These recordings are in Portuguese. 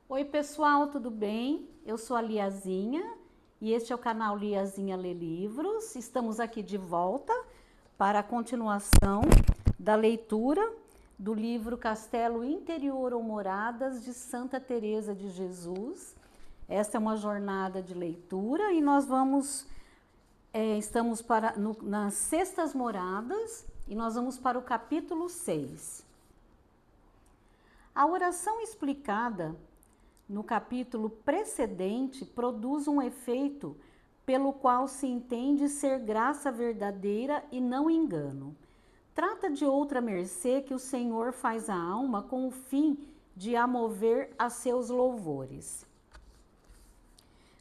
Oi pessoal, tudo bem? Eu sou a Liazinha e este é o canal Liazinha Lê Livros. Estamos aqui de volta para a continuação da leitura do livro Castelo Interior ou Moradas de Santa Teresa de Jesus. Esta é uma jornada de leitura e nós estamos nas sextas moradas e nós vamos para o capítulo 6. A oração explicada no capítulo precedente produz um efeito pelo qual se entende ser graça verdadeira e não engano. Trata de outra mercê que o Senhor faz à alma com o fim de a mover a seus louvores.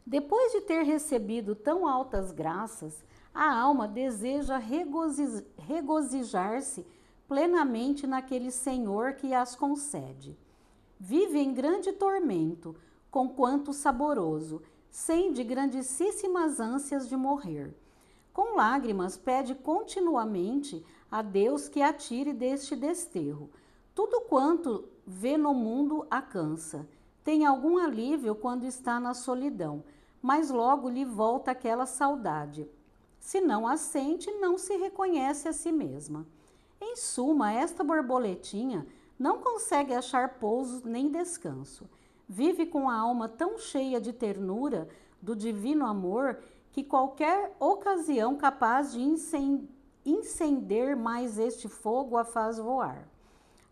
Depois de ter recebido tão altas graças, a alma deseja regozijar-se plenamente naquele Senhor que as concede. Vive em grande tormento, conquanto saboroso, sem de grandíssimas ânsias de morrer. Com lágrimas pede continuamente a Deus que a tire deste desterro. Tudo quanto vê no mundo a cansa. Tem algum alívio quando está na solidão, mas logo lhe volta aquela saudade. Se não a sente, não se reconhece a si mesma. Em suma, esta borboletinha não consegue achar pouso nem descanso. Vive com a alma tão cheia de ternura do divino amor que qualquer ocasião capaz de incender mais este fogo a faz voar.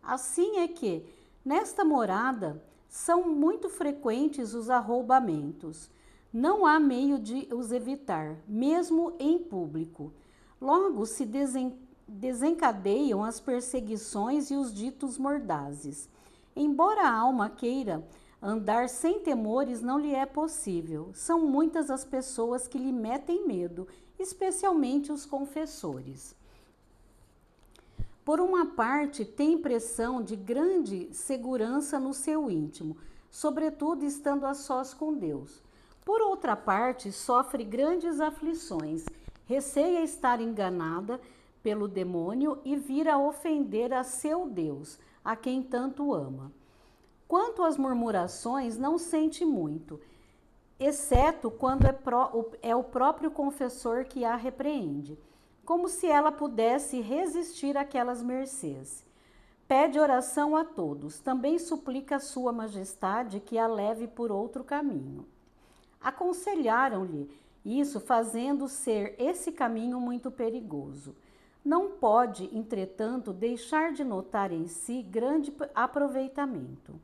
Assim é que, nesta morada, são muito frequentes os arrombamentos. Não há meio de os evitar, mesmo em público. Logo se desencadeiam as perseguições e os ditos mordazes. Embora a alma queira andar sem temores, não lhe é possível. São muitas as pessoas que lhe metem medo, especialmente os confessores. Por uma parte, tem impressão de grande segurança no seu íntimo, sobretudo estando a sós com Deus. Por outra parte, sofre grandes aflições, receia estar enganada pelo demônio e vir a ofender a seu Deus, a quem tanto ama. Quanto às murmurações, não sente muito, exceto quando é o próprio confessor que a repreende, como se ela pudesse resistir àquelas mercês. Pede oração a todos, também suplica a sua majestade que a leve por outro caminho. Aconselharam-lhe isso, fazendo ser esse caminho muito perigoso. Não pode, entretanto, deixar de notar em si grande aproveitamento.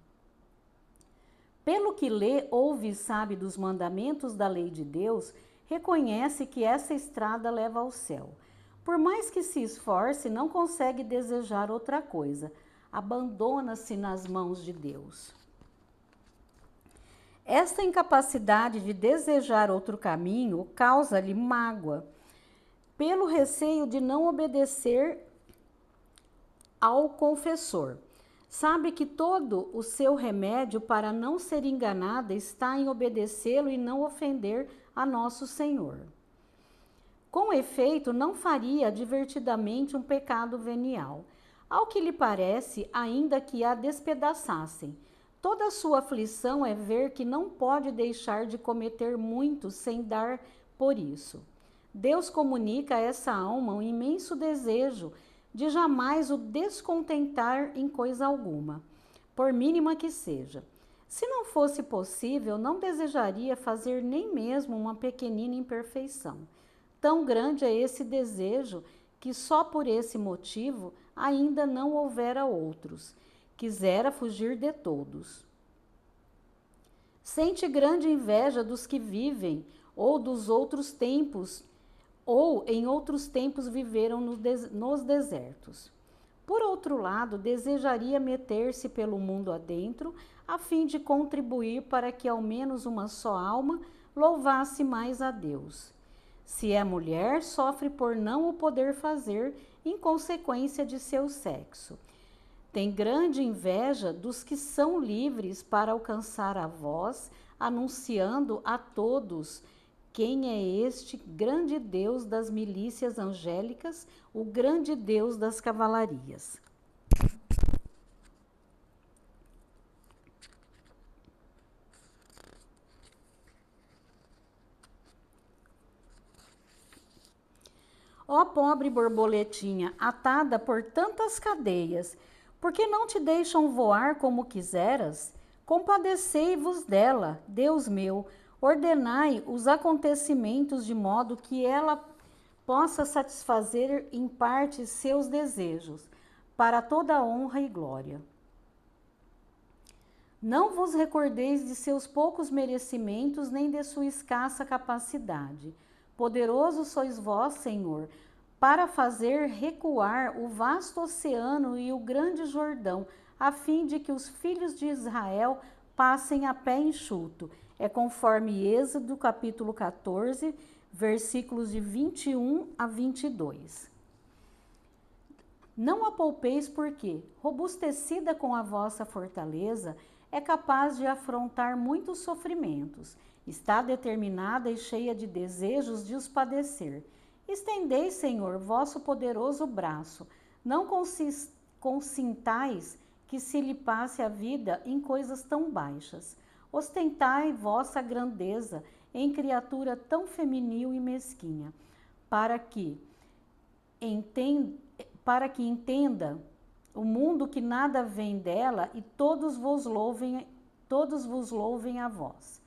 Pelo que lê, ouve e sabe dos mandamentos da lei de Deus, reconhece que essa estrada leva ao céu. Por mais que se esforce, não consegue desejar outra coisa. Abandona-se nas mãos de Deus. Esta incapacidade de desejar outro caminho causa-lhe mágoa, pelo receio de não obedecer ao confessor. Sabe que todo o seu remédio para não ser enganada está em obedecê-lo e não ofender a nosso Senhor. Com efeito, não faria divertidamente um pecado venial, ao que lhe parece, ainda que a despedaçassem. Toda a sua aflição é ver que não pode deixar de cometer muito sem dar por isso. Deus comunica a essa alma um imenso desejo de jamais o descontentar em coisa alguma, por mínima que seja. Se não fosse possível, não desejaria fazer nem mesmo uma pequenina imperfeição. Tão grande é esse desejo que só por esse motivo ainda não houvera outros. Quisera fugir de todos. Sente grande inveja dos que vivem ou dos outros tempos, ou em outros tempos viveram nos desertos. Por outro lado, desejaria meter-se pelo mundo adentro, a fim de contribuir para que ao menos uma só alma louvasse mais a Deus. Se é mulher, sofre por não o poder fazer em consequência de seu sexo. Tem grande inveja dos que são livres para alcançar a voz, anunciando a todos quem é este grande Deus das milícias angélicas, o grande Deus das cavalarias. Ó pobre borboletinha, atada por tantas cadeias, por que não te deixam voar como quiseras? Compadecei-vos dela, Deus meu, ordenai os acontecimentos de modo que ela possa satisfazer em parte seus desejos, para toda honra e glória. Não vos recordeis de seus poucos merecimentos, nem de sua escassa capacidade. Poderoso sois vós, Senhor, para fazer recuar o vasto oceano e o grande Jordão, a fim de que os filhos de Israel passem a pé enxuto. É conforme Êxodo, capítulo 14, versículos de 21 a 22. Não a poupeis porque, robustecida com a vossa fortaleza, é capaz de afrontar muitos sofrimentos. Está determinada e cheia de desejos de os padecer. Estendei, Senhor, vosso poderoso braço. Não consintais que se lhe passe a vida em coisas tão baixas. Ostentai vossa grandeza em criatura tão feminil e mesquinha, para que entenda o mundo que nada vem dela e todos vos louvem a vós.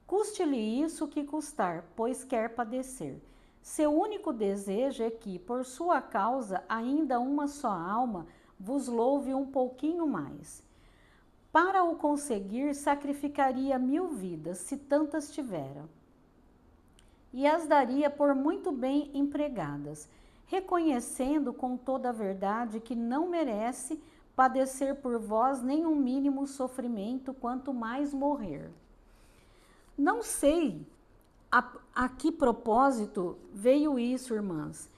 Custe-lhe isso que custar, pois quer padecer. Seu único desejo é que, por sua causa, ainda uma só alma vos louve um pouquinho mais. Para o conseguir, sacrificaria 1000 vidas, se tantas tivera, e as daria por muito bem empregadas, reconhecendo com toda a verdade que não merece padecer por vós nenhum mínimo sofrimento, quanto mais morrer. Não sei a que propósito veio isso, irmãs,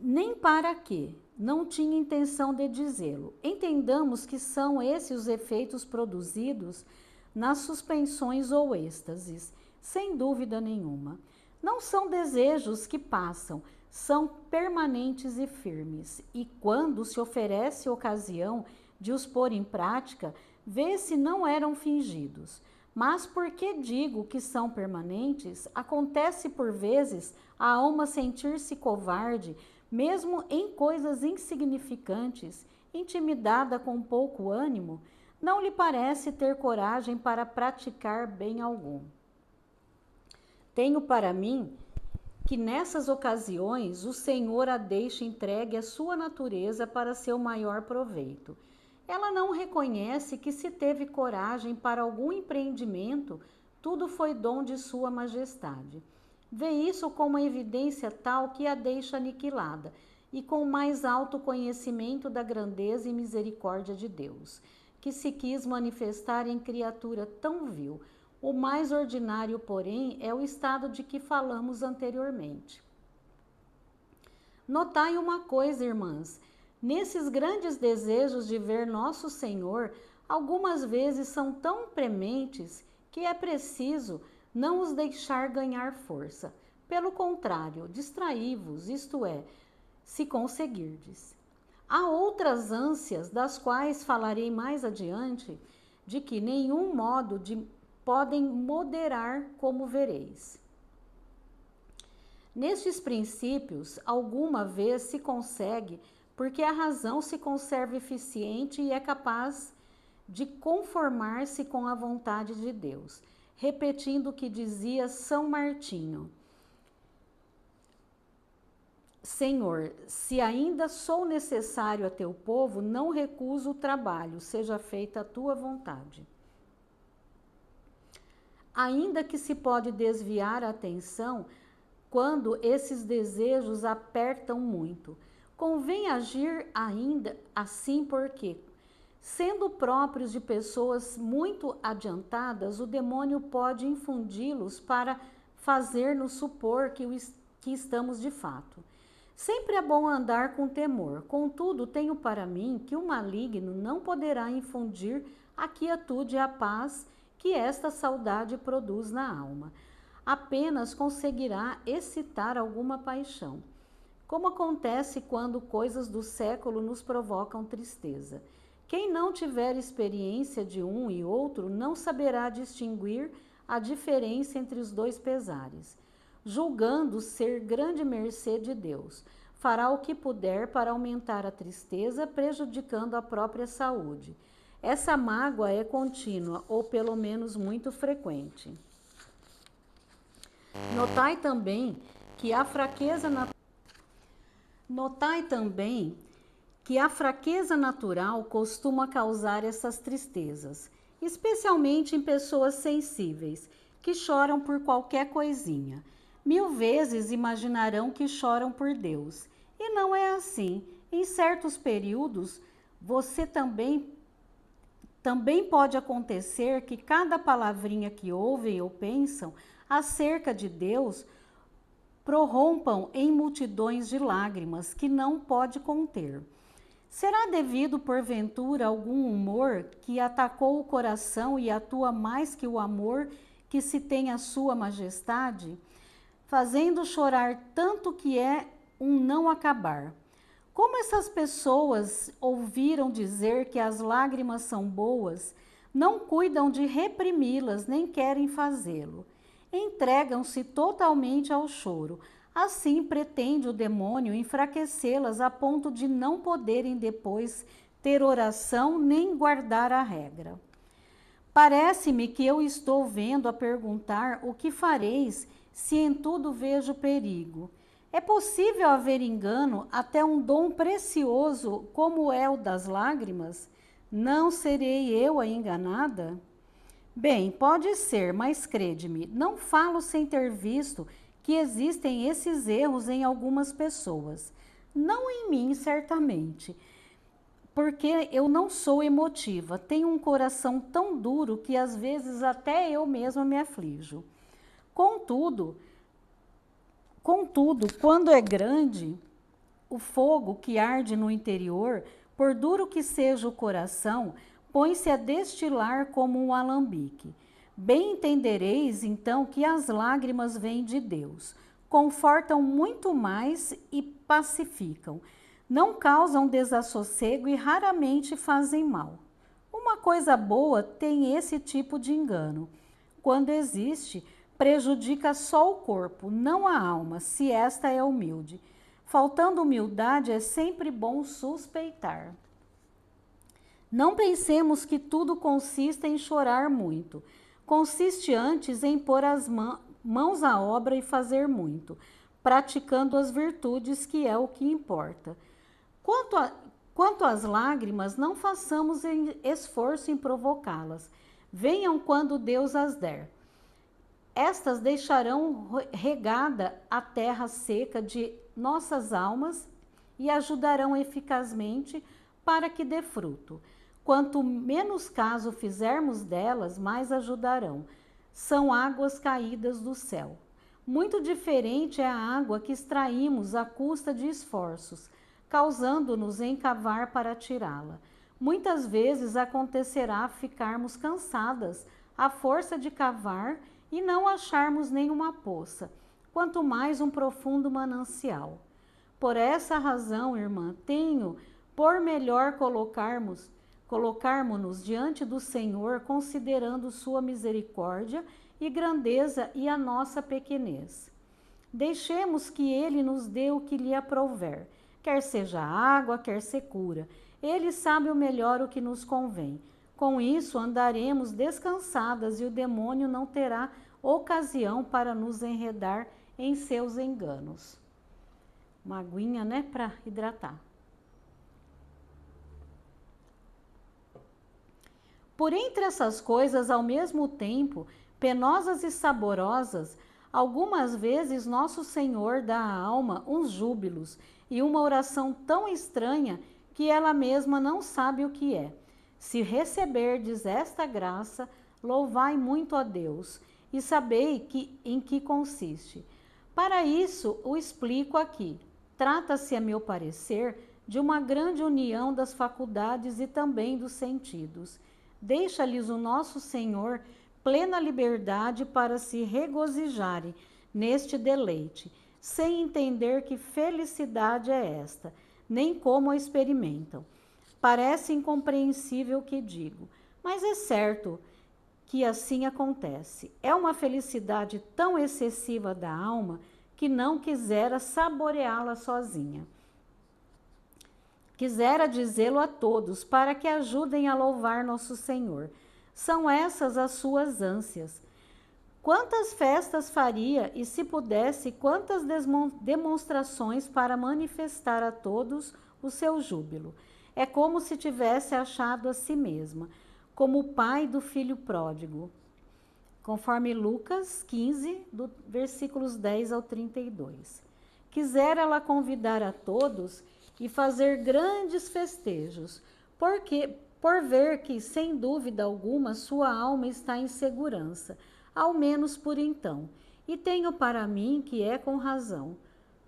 nem para quê, não tinha intenção de dizê-lo. Entendamos que são esses os efeitos produzidos nas suspensões ou êxtases, sem dúvida nenhuma. Não são desejos que passam, são permanentes e firmes, e quando se oferece ocasião de os pôr em prática, vê se não eram fingidos. Mas porque digo que são permanentes, acontece por vezes a alma sentir-se covarde, mesmo em coisas insignificantes, intimidada com pouco ânimo, não lhe parece ter coragem para praticar bem algum. Tenho para mim que nessas ocasiões o Senhor a deixa entregue à sua natureza para seu maior proveito. Ela não reconhece que se teve coragem para algum empreendimento, tudo foi dom de sua majestade. Vê isso com uma evidência tal que a deixa aniquilada, e com mais alto conhecimento da grandeza e misericórdia de Deus, que se quis manifestar em criatura tão vil. O mais ordinário, porém, é o estado de que falamos anteriormente. Notai uma coisa, irmãs, nesses grandes desejos de ver nosso Senhor, algumas vezes são tão prementes que é preciso não os deixar ganhar força. Pelo contrário, distraí-vos, isto é, se conseguirdes. Há outras ânsias, das quais falarei mais adiante, de que nenhum modo podem moderar, como vereis. Nestes princípios, alguma vez se consegue, porque a razão se conserva eficiente e é capaz de conformar-se com a vontade de Deus, repetindo o que dizia São Martinho: Senhor, se ainda sou necessário a teu povo, não recuso o trabalho, seja feita a tua vontade. Ainda que se pode desviar a atenção quando esses desejos apertam muito, convém agir ainda assim porque, sendo próprios de pessoas muito adiantadas, o demônio pode infundi-los para fazer-nos supor que estamos de fato. Sempre é bom andar com temor, contudo, tenho para mim que o maligno não poderá infundir a quietude e a paz que esta saudade produz na alma. Apenas conseguirá excitar alguma paixão, como acontece quando coisas do século nos provocam tristeza. Quem não tiver experiência de um e outro não saberá distinguir a diferença entre os dois pesares. julgando ser grande mercê de Deus. Fará o que puder para aumentar a tristeza, prejudicando a própria saúde. Essa mágoa é contínua, ou pelo menos muito frequente. Notai também que a fraqueza natural costuma causar essas tristezas, especialmente em pessoas sensíveis, que choram por qualquer coisinha. 1000 vezes imaginarão que choram por Deus. E não é assim. Em certos períodos, você também pode acontecer que cada palavrinha que ouvem ou pensam acerca de Deus prorrompam em multidões de lágrimas que não pode conter. Será devido, porventura, algum humor que atacou o coração e atua mais que o amor que se tem à sua majestade, fazendo chorar tanto que é um não acabar? Como essas pessoas ouviram dizer que as lágrimas são boas, não cuidam de reprimi-las nem querem fazê-lo. Entregam-se totalmente ao choro. Assim pretende o demônio enfraquecê-las a ponto de não poderem depois ter oração nem guardar a regra. Parece-me que eu estou vendo a perguntar o que fareis se em tudo vejo perigo. É possível haver engano até um dom precioso como é o das lágrimas? Não serei eu a enganada? Bem, pode ser, mas crede-me, não falo sem ter visto que existem esses erros em algumas pessoas. Não em mim, certamente, porque eu não sou emotiva, tenho um coração tão duro que às vezes até eu mesma me aflijo. Contudo, quando é grande o fogo que arde no interior, por duro que seja o coração, põe-se a destilar como um alambique. Bem entendereis, então, que as lágrimas vêm de Deus, confortam muito mais e pacificam, não causam desassossego e raramente fazem mal. Uma coisa boa tem esse tipo de engano. Quando existe, prejudica só o corpo, não a alma, se esta é humilde. Faltando humildade, é sempre bom suspeitar. Não pensemos que tudo consiste em chorar muito. Consiste antes em pôr as mãos à obra e fazer muito, praticando as virtudes, que é o que importa. Quanto às lágrimas, não façamos esforço em provocá-las. Venham quando Deus as der. Estas deixarão regada a terra seca de nossas almas e ajudarão eficazmente para que dê fruto. Quanto menos caso fizermos delas, mais ajudarão. São águas caídas do céu. Muito diferente é a água que extraímos à custa de esforços, causando-nos encavar para tirá-la. Muitas vezes acontecerá ficarmos cansadas à força de cavar e não acharmos nenhuma poça, quanto mais um profundo manancial. Por essa razão, irmã, tenho por melhor colocarmos-nos diante do Senhor, considerando sua misericórdia e grandeza e a nossa pequenez. Deixemos que Ele nos dê o que lhe aprouver, quer seja água, quer secura. Ele sabe o melhor o que nos convém. Com isso, andaremos descansadas e o demônio não terá ocasião para nos enredar em seus enganos. Uma aguinha, né, para hidratar. Por entre essas coisas, ao mesmo tempo, penosas e saborosas, algumas vezes nosso Senhor dá à alma uns júbilos e uma oração tão estranha que ela mesma não sabe o que é. Se receberdes esta graça, louvai muito a Deus e sabei em que consiste. Para isso, o explico aqui. Trata-se, a meu parecer, de uma grande união das faculdades e também dos sentidos. Deixa-lhes o nosso Senhor plena liberdade para se regozijarem neste deleite, sem entender que felicidade é esta, nem como a experimentam. Parece incompreensível o que digo, mas é certo que assim acontece. É uma felicidade tão excessiva da alma que não quisera saboreá-la sozinha. Quisera dizê-lo a todos, para que ajudem a louvar nosso Senhor. São essas as suas ânsias. Quantas festas faria e, se pudesse, quantas demonstrações para manifestar a todos o seu júbilo. É como se tivesse achado a si mesma, como o pai do filho pródigo, conforme Lucas 15, versículos 10 ao 32. Quisera ela convidar a todos e fazer grandes festejos, por ver que, sem dúvida alguma, sua alma está em segurança, ao menos por então. E tenho para mim que é com razão,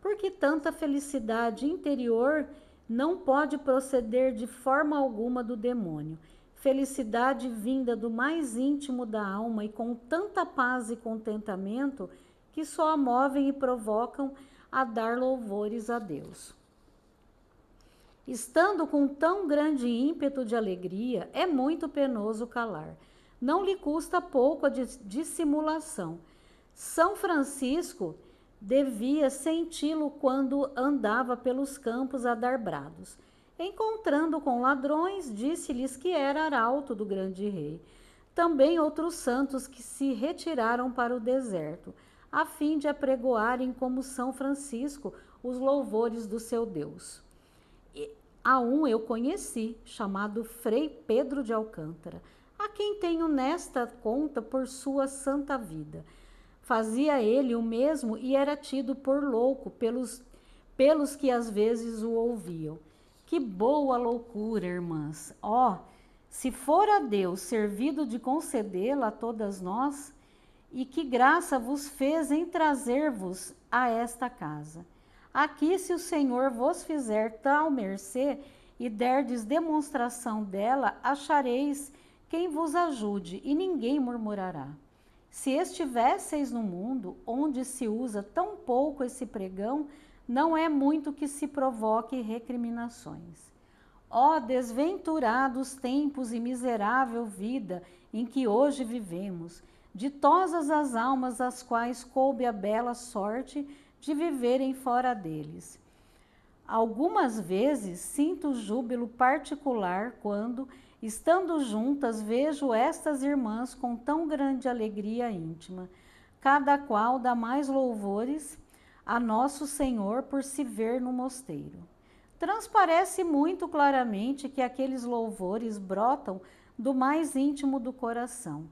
porque tanta felicidade interior não pode proceder de forma alguma do demônio. Felicidade vinda do mais íntimo da alma e com tanta paz e contentamento que só a movem e provocam a dar louvores a Deus. Estando com tão grande ímpeto de alegria, é muito penoso calar. Não lhe custa pouco a dissimulação. São Francisco devia senti-lo quando andava pelos campos a dar brados. Encontrando com ladrões, disse-lhes que era arauto do grande rei. Também outros santos que se retiraram para o deserto, a fim de apregoarem como São Francisco os louvores do seu Deus. A um eu conheci, chamado Frei Pedro de Alcântara, a quem tenho nesta conta por sua santa vida. Fazia ele o mesmo e era tido por louco pelos que às vezes o ouviam. Que boa loucura, irmãs! Ó, se for a Deus servido de concedê-la a todas nós, e que graça vos fez em trazer-vos a esta casa. Aqui, se o Senhor vos fizer tal mercê e derdes demonstração dela, achareis quem vos ajude, e ninguém murmurará. Se estivesseis no mundo, onde se usa tão pouco esse pregão, não é muito que se provoque recriminações. Ó desventurados tempos e miserável vida em que hoje vivemos, ditosas as almas às quais coube a bela sorte de viverem fora deles. Algumas vezes sinto júbilo particular quando, estando juntas, vejo estas irmãs com tão grande alegria íntima. Cada qual dá mais louvores a nosso Senhor por se ver no mosteiro. Transparece muito claramente que aqueles louvores brotam do mais íntimo do coração.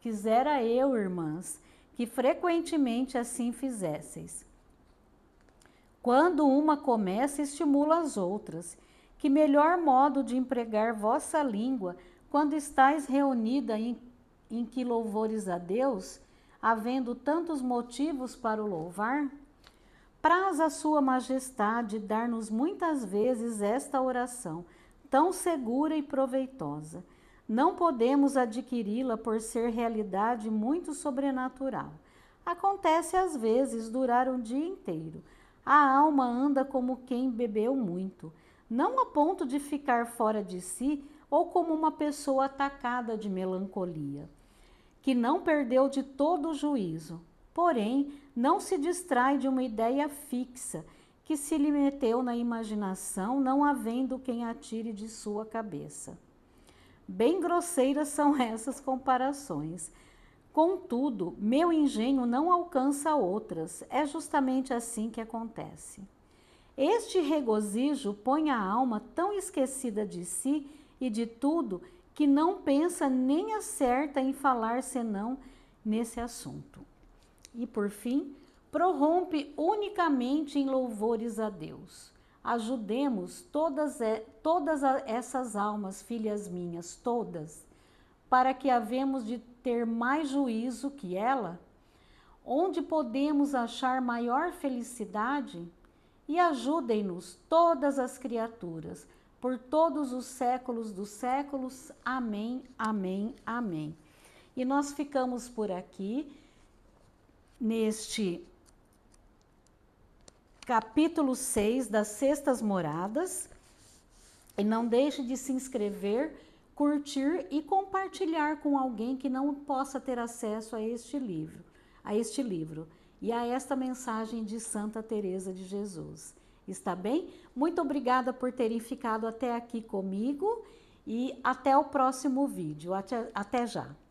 Quisera eu, irmãs, que frequentemente assim fizesseis. Quando uma começa, estimula as outras. Que melhor modo de empregar vossa língua quando estáis reunida em que louvores a Deus, havendo tantos motivos para o louvar? Praz a sua majestade dar-nos muitas vezes esta oração, tão segura e proveitosa. Não podemos adquiri-la por ser realidade muito sobrenatural. Acontece às vezes durar um dia inteiro. A alma anda como quem bebeu muito, não a ponto de ficar fora de si ou como uma pessoa atacada de melancolia, que não perdeu de todo o juízo, porém não se distrai de uma ideia fixa que se lhe meteu na imaginação, não havendo quem a tire de sua cabeça. Bem grosseiras são essas comparações. Contudo, meu engenho não alcança outras. É justamente assim que acontece. Este regozijo põe a alma tão esquecida de si e de tudo que não pensa nem acerta em falar senão nesse assunto. E, por fim, prorrompe unicamente em louvores a Deus. Ajudemos todas essas almas, filhas minhas, todas, para que havemos de ter mais juízo que ela, onde podemos achar maior felicidade, e ajudem-nos todas as criaturas, por todos os séculos dos séculos. Amém, amém, amém. E nós ficamos por aqui, neste capítulo 6 das Sextas Moradas, e não deixe de se inscrever, curtir e compartilhar com alguém que não possa ter acesso a este livro, e a esta mensagem de Santa Teresa de Jesus. Está bem? Muito obrigada por terem ficado até aqui comigo e até o próximo vídeo. Até já!